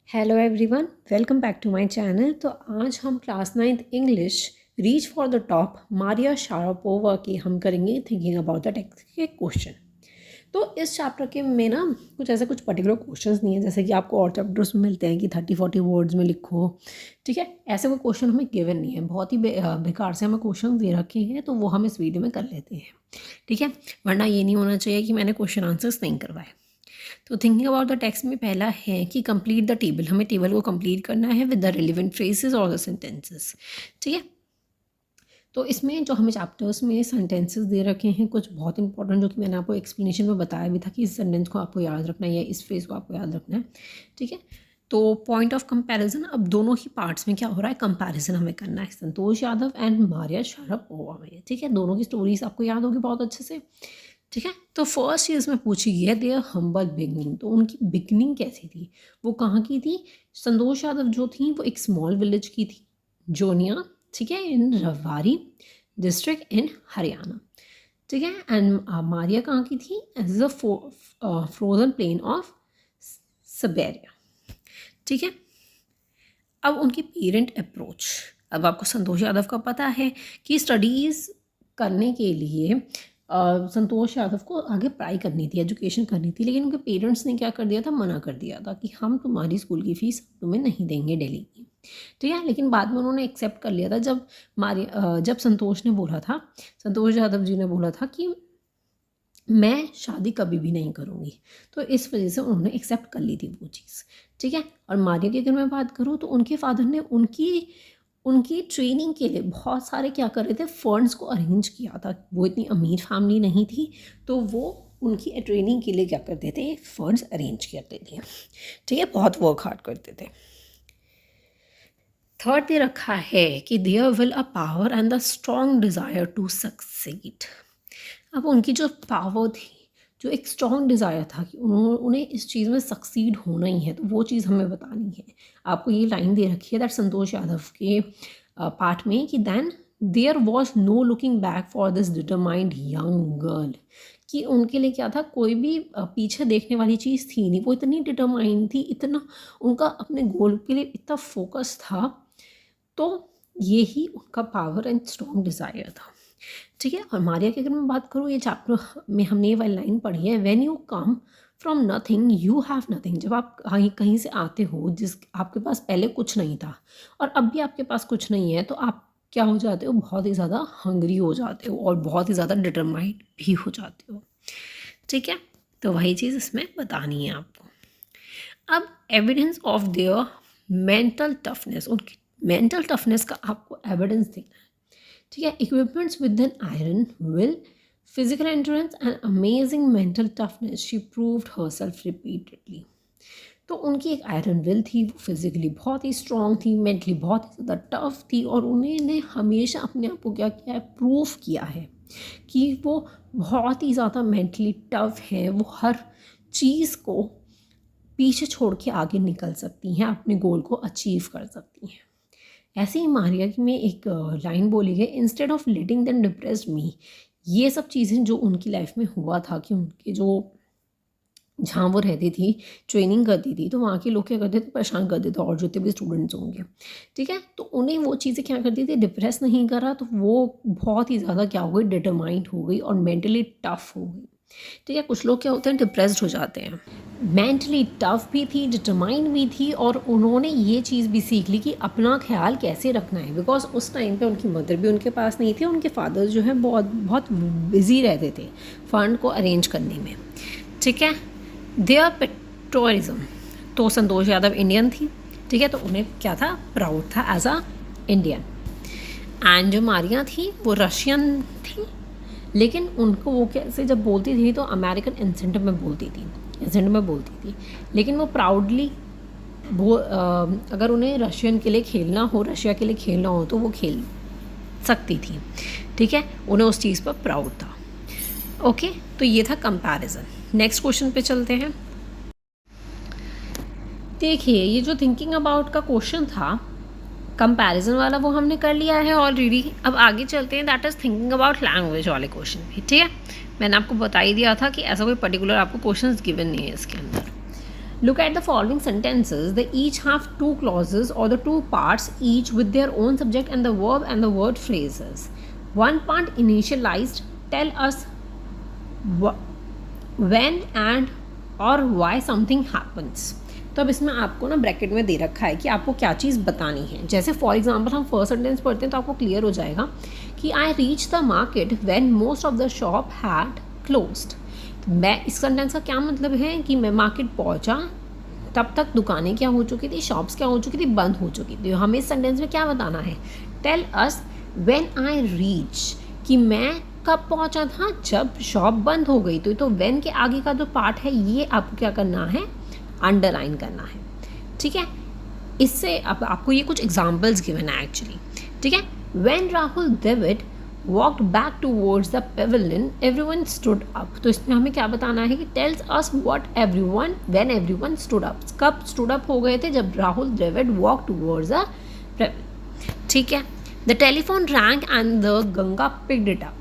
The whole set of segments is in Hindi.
Hello everyone, welcome back to my channel. तो आज हम class 9th English reach for the top Maria Sharapova की हम करेंगे थिंकिंग अबाउट द टेक्स्ट के क्वेश्चन। तो इस चैप्टर के में ना कुछ पर्टिकुलर क्वेश्चंस नहीं है, जैसे कि आपको और चैप्टर्स में मिलते हैं कि 30-40 वर्ड्स में लिखो। ठीक है, ऐसे कोई क्वेश्चन हमें गिवन नहीं है, बहुत ही बेकार से हमें क्वेश्चन दे रखे हैं, तो वो हम इस वीडियो में कर लेते हैं। ठीक है, वरना ये नहीं होना चाहिए कि मैंने क्वेश्चन आंसर्स नहीं करवाए। तो थिंकिंग अबाउट द टेक्स्ट में पहला है कि कंप्लीट द टेबल, हमें टेबल को कंप्लीट करना है विद द रिलेवेंट फ्रेजेस और द सेंटेंसेस। ठीक है, तो इसमें जो हमें चैप्टर्स में सेंटेंसेस दे रखे हैं कुछ बहुत इंपॉर्टेंट, जो कि मैंने आपको एक्सप्लेनेशन में बताया भी था कि इस सेंटेंस को आपको याद रखना है या इस फ्रेज को आपको याद रखना है। ठीक है, तो पॉइंट ऑफ कंपैरिजन, अब दोनों ही पार्ट्स में क्या हो रहा है, कंपैरिजन हमें करना है Santosh Yadav and Maria Sharapova में। ठीक है, दोनों की स्टोरीज आपको याद होगी बहुत अच्छे से। ठीक है, तो फर्स्ट चीज़ में पूछी गई है देयर हम्बल बिगनिंग, तो उनकी बिगनिंग कैसी थी, वो कहाँ की थी। संतोष यादव जो थी वो एक स्मॉल विलेज की थी, जोनिया। ठीक है, इन रवारी डिस्ट्रिक्ट इन हरियाणा। ठीक है, एंड मारिया कहाँ की थी, as a frozen plain of Siberia. ठीक है, अब उनकी पेरेंट अप्रोच, अब आपको संतोष यादव का पता है कि स्टडीज़ करने के लिए संतोष यादव को आगे पढ़ाई करनी थी, एजुकेशन करनी थी, लेकिन उनके पेरेंट्स ने क्या कर दिया था, मना कर दिया था कि हम तुम्हारी स्कूल की फ़ीस तुम्हें नहीं देंगे दिल्ली की। ठीक है, लेकिन बाद में उन्होंने एक्सेप्ट कर लिया था जब संतोष ने बोला था, संतोष यादव जी ने बोला था कि मैं शादी कभी भी नहीं करूँगी, तो इस वजह से उन्होंने एक्सेप्ट कर ली थी वो चीज़। ठीक है, और मारिया की अगर मैं बात करूँ तो उनके फादर ने उनकी ट्रेनिंग के लिए बहुत सारे क्या कर रहे थे, फंड्स को अरेंज किया था। वो इतनी अमीर फैमिली नहीं थी, तो वो उनकी ट्रेनिंग के लिए क्या करते थे, फंड्स अरेंज करते थे। ठीक है, बहुत वर्क हार्ड करते थे। थर्ड दे रखा है कि there will a power and the strong desire to succeed. अब उनकी जो पावर थी, जो एक स्ट्रॉन्ग डिज़ायर था कि उन्हें इस चीज़ में सक्सीड होना ही है, तो वो चीज़ हमें बतानी है। आपको ये लाइन दे रखी है दैट संतोष यादव के पार्ट में कि then there was no looking back for this determined young girl, कि उनके लिए क्या था, कोई भी पीछे देखने वाली चीज़ थी नहीं। वो इतनी डिटरमाइंड थी, इतना उनका अपने गोल के लिए इतना फोकस था, तो ये ही उनका पावर एंड स्ट्रॉन्ग डिज़ायर था। ठीक है, और मारिया की अगर मैं बात करूँ, ये चैप्टर में हमने ये वाली लाइन पढ़ी है, when you come from nothing you have nothing. जब आप कहीं से आते हो जिस आपके पास पहले कुछ नहीं था और अब भी आपके पास कुछ नहीं है, तो आप क्या हो जाते हो, बहुत ही ज़्यादा हंग्री हो जाते हो और बहुत ही ज़्यादा डिटरमाइंड भी हो जाते हो। ठीक है, तो वही चीज़ इसमें बतानी है आपको। अब evidence of their mental toughness, उनकी मेंटल टफनेस का आपको एविडेंस देना है। ठीक है, equipments with an iron will, physical endurance and amazing mental toughness, she proved herself repeatedly. तो उनकी एक आयरन विल थी, वो फिजिकली बहुत ही स्ट्रॉन्ग थी, मेंटली बहुत ही ज़्यादा टफ थी, और उन्होंने हमेशा अपने आप को क्या किया है, प्रूव किया है कि वो बहुत ही ज़्यादा मेंटली टफ है, वो हर चीज़ को पीछे छोड़ के आगे निकल सकती हैं, अपने गोल को अचीव कर सकती हैं। ऐसे ही मारिया में एक लाइन बोली गई, instead of letting them depressed me. ये सब चीज़ें जो उनकी लाइफ में हुआ था कि उनके जो जहाँ वो रहती थी, ट्रेनिंग करती थी, तो वहाँ के लोग क्या करते थे, परेशान करते थे, और जितने भी स्टूडेंट्स होंगे। ठीक है, तो उन्हें वो चीज़ें क्या करती थी, डिप्रेस नहीं करा, तो वो बहुत ही ज़्यादा क्या हो गई, डिटरमाइंड हो गई और मेंटली टफ हो गई। ठीक है, कुछ लोग क्या होते हैं, डिप्रेस्ड हो जाते हैं। मेंटली टफ भी थी, डिटरमाइंड भी थी, और उन्होंने ये चीज़ भी सीख ली कि अपना ख्याल कैसे रखना है, बिकॉज उस टाइम पे उनकी मदर भी उनके पास नहीं थी, उनके फादर जो है बहुत बिजी रहते थे फंड को अरेंज करने में। ठीक है, देयर पेट्रोलिज्म, तो संतोष यादव इंडियन थी। ठीक है, तो उन्हें क्या था, प्राउड था एज अ इंडियन। एंड जो मारिया थी वो रशियन थी, लेकिन उनको वो कैसे जब बोलती थी तो अमेरिकन एसेंट में बोलती थी, लेकिन वो प्राउडली वो अगर उन्हें रशियन के लिए खेलना हो, रशिया के लिए खेलना हो, तो वो खेल सकती थी। ठीक है, उन्हें उस चीज़ पर प्राउड था। ओके, तो ये था कंपैरिजन। नेक्स्ट क्वेश्चन पे चलते हैं। देखिए, ये जो थिंकिंग अबाउट का क्वेश्चन था, कंपैरिजन वाला, वो हमने कर लिया है ऑलरेडी। अब आगे चलते हैं, that is thinking about language वाले क्वेश्चन भी। ठीक है, मैंने आपको बता ही दिया था कि ऐसा कोई पर्टिकुलर आपको क्वेश्चंस गिवन नहीं है इसके अंदर। Look at the following sentences. They each have two clauses or the two parts, each with their own subject and the verb and the word phrases. One part initialized, tell us when and or why something happens. तो अब इसमें आपको ना ब्रैकेट में दे रखा है कि आपको क्या चीज़ बतानी है. जैसे फॉर एग्जांपल हम फर्स्ट सेंटेंस पढ़ते हैं तो आपको क्लियर हो जाएगा कि I reach the market when most of the shop had closed. मैं इस सेंटेंस का क्या मतलब है कि मैं मार्केट पहुंचा, तब तक दुकानें क्या हो चुकी थी, शॉप्स क्या हो चुकी थी, बंद हो चुकी थी. हमें इस सेंटेंस में क्या बताना है, tell us when I reach, कि मैं कब पहुंचा था, जब शॉप बंद हो गई. तो व्हेन के आगे का जो पार्ट है ये आपको क्या करना है, अंडरलाइन करना है. ठीक है, इससे अब आपको ये कुछ एग्जाम्पल्स गिवन है एक्चुअली. ठीक है, when Rahul Dravid walked back towards the pavilion, everyone stood up. तो इसमें हमें क्या बताना है कि tells us what everyone when everyone stood up. कब stood up हो गए थे, जब Rahul Dravid walked towards the pavilion. ठीक है, the telephone rang and the Ganga picked it up.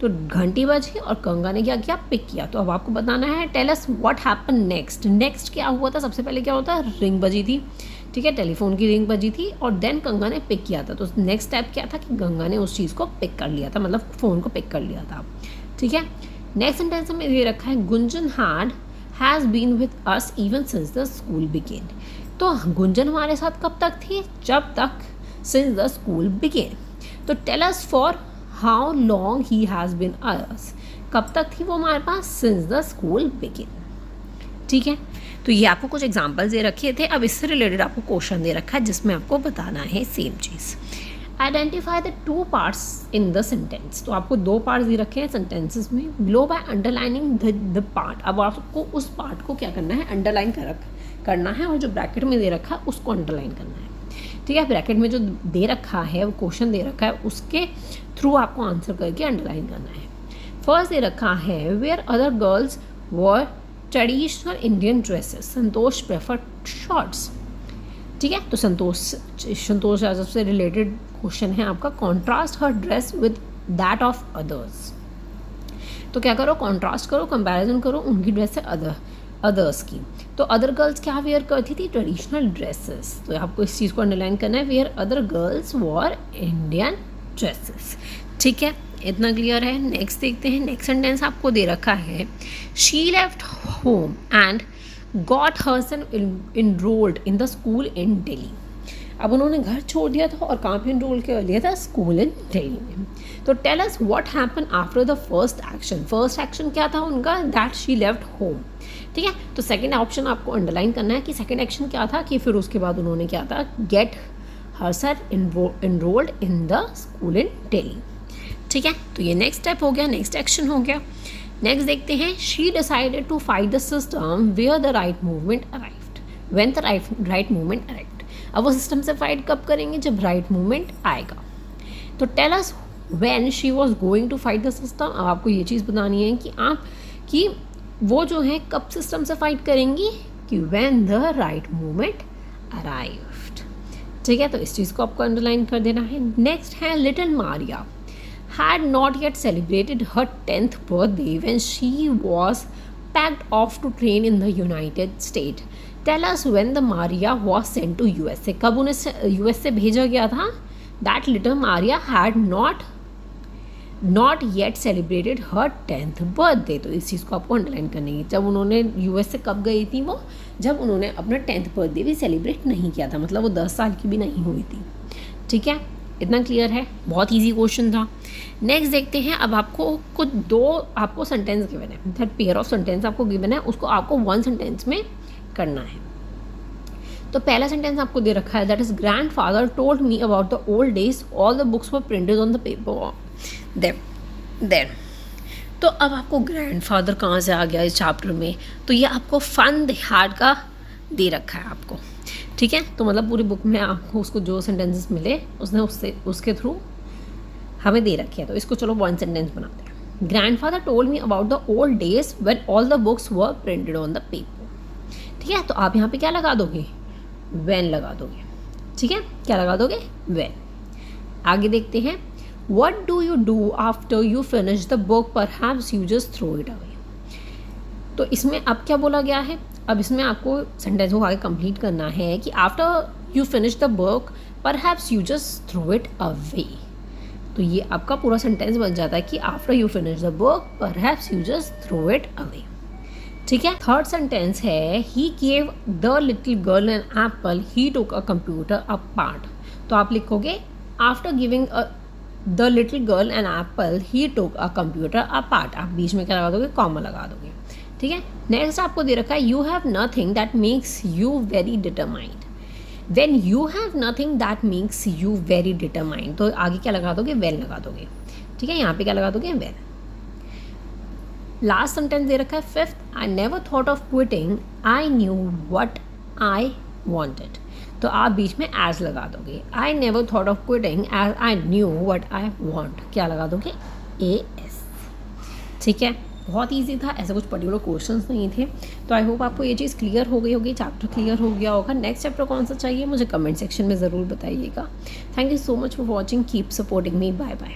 तो घंटी बजी और गंगा ने क्या किया, पिक किया. तो अब आपको बताना है tell us what happen next. Next क्या हुआ था, सबसे पहले क्या होता है, रिंग बजी थी. ठीक है, टेलीफोन की रिंग बजी थी और देन गंगा ने पिक किया था. तो नेक्स्ट स्टेप क्या था कि गंगा ने उस चीज़ को पिक कर लिया था, मतलब फ़ोन को पिक कर लिया था. ठीक है, नेक्स्ट सेंटेंस में ये रखा है Gunjan has been with us even since the school began. तो गुंजन हमारे साथ कब तक थी, जब तक सिंस द स्कूल बिगेन. तो tell us for how long he has been us, कब तक थी वो हमारे पास, सिंस द स्कूल बिगेन. ठीक है, तो ये आपको कुछ एग्जांपल्स दे रखे थे. अब इससे रिलेटेड आपको क्वेश्चन दे रखा है जिसमें आपको बताना है सेम चीज़. Identify the two parts in the sentence. तो आपको दो पार्ट्स दे रखे हैं सेंटेंसेस में. Below by underlining the part. अब आपको उस पार्ट को क्या करना है, अंडरलाइन करना है, और जो ब्रैकेट में दे रखा है उसको अंडरलाइन करना है. ठीक है, ब्रैकेट में जो दे रखा है, वो क्वेश्चन दे रखा है, उसके थ्रू आपको आंसर करके अंडरलाइन करना है. फर्स्ट दे रखा है where other girls were traditional Indian dresses, Santosh prefer shorts. ठीक है, तो संतोष यादव से रिलेटेड क्वेश्चन है आपका. Contrast her dress with that of others. तो क्या करो, कॉन्ट्रास्ट करो, कंपैरिजन करो उनकी ड्रेस से अदर्स की. तो अदर गर्ल्स क्या वेयर करती थी, ट्रेडिशनल ड्रेसेस. तो आपको इस चीज़ को अंडरलाइन करना है, where other girls wore Indian dresses. ठीक है, इतना क्लियर है. नेक्स्ट देखते हैं. नेक्स्ट सेंटेंस आपको दे रखा है she left home and got herself enrolled in the school in Delhi. अब उन्होंने घर छोड़ दिया था और कहाँ पे इनरोल कर लिया था, स्कूल इन दिल्ली में. तो tell us what happen after the first action. First action क्या था उनका, दैट शी लेफ्ट होम. ठीक है, तो सेकंड ऑप्शन आपको अंडरलाइन करना है कि सेकंड एक्शन क्या था, कि फिर उसके बाद उन्होंने क्या था, get herself enrolled in the school in Delhi. ठीक है, तो ये नेक्स्ट स्टेप हो गया, नेक्स्ट एक्शन हो गया. नेक्स्ट देखते हैं. She decided to fight the system where the right movement arrived, when the right movement arrived. अब वो सिस्टम से फाइट कब करेंगे, जब राइट मूवमेंट आएगा. तो tell us when she was going to fight the system. अब आपको ये चीज़ बतानी है कि वो जो है कब सिस्टम से फाइट करेंगी, कि when the right movement arrived. ठीक है, तो इस चीज़ को आपको अंडरलाइन कर देना है. नेक्स्ट है little Maria had not yet celebrated her 10th birthday when she was packed off to train in the United States. Tell us when the Maria was sent to USA. कब उन्हें US से भेजा गया था. That little Maria had not yet celebrated her 10th birthday. तो इस चीज़ को आपको अंडरलाइन करनी है. जब उन्होंने US से कब गई थी वो, जब उन्होंने अपना 10th बर्थडे भी सेलिब्रेट नहीं किया था, मतलब वो 10 साल की भी नहीं हुई थी. ठीक है, इतना क्लियर है, बहुत इजी क्वेश्चन था. नेक्स्ट देखते हैं. अब आपको कुछ दो आपको सेंटेंस गिवन है, दैट पेयर ऑफ सेंटेंस आपको गिवन है, उसको आपको वन सेंटेंस में करना है. तो पहला सेंटेंस आपको दे रखा है, that is grandfather told me about the old days, all the books were printed on the paper then. तो अब आपको ग्रैंड फादर कहाँ से आ गया इस चैप्टर में, तो ये आपको फन दिहाड़ का दे रखा है आपको. ठीक है, तो मतलब पूरी बुक में आपको उसको जो सेंटेंसेस मिले उसने उसके थ्रू हमें दे रखे हैं. तो इसको चलो वन सेंटेंस बनाते हैं. Grand father told me about the old days when all the books were printed on the paper. ठीक है, तो आप यहाँ पे क्या लगा दोगे, व्हेन लगा दोगे. ठीक है, क्या लगा दोगे, व्हेन. आगे देखते हैं. What do you do after you finish the book, perhaps you just throw it away. तो इसमें अब क्या बोला गया है, अब इसमें आपको सेंटेंस को आगे कंप्लीट करना है कि after you finish the book perhaps you just throw it away. तो ये आपका पूरा सेंटेंस बन जाता है कि after you finish the book perhaps you just throw it away. ठीक है। थर्ड सेंटेंस है he gave the little girl an apple he took a computer a part. तो आप लिखोगे after giving the little girl an apple he took a computer a part. आप बीच में क्या लगा दोगे, कॉमा लगा दोगे। ठीक है। नेक्स्ट आपको दे रखा है you have nothing that makes you very determined. When you have nothing that makes you very determined, तो आगे क्या लगा दोगे, वेन लगा दोगे। ठीक है। यहाँ पे क्या लगा दोगे, वेन। लास्ट सेंटेंस दे रखा है fifth, I never thought of quitting, I knew what I wanted. तो आप बीच में एज लगा दोगे। I never thought of quitting as I knew what I want, क्या लगा दोगे, ए एस। ठीक है। बहुत ईजी था, ऐसे कुछ पर्टिकुलर क्वेश्चंस नहीं थे। तो आई होप आपको ये चीज़ क्लियर हो गई होगी, चैप्टर क्लियर हो गया होगा। नेक्स्ट चैप्टर कौन सा चाहिए मुझे कमेंट सेक्शन में ज़रूर बताइएगा। Thank you so much for watching, keep supporting me, bye bye.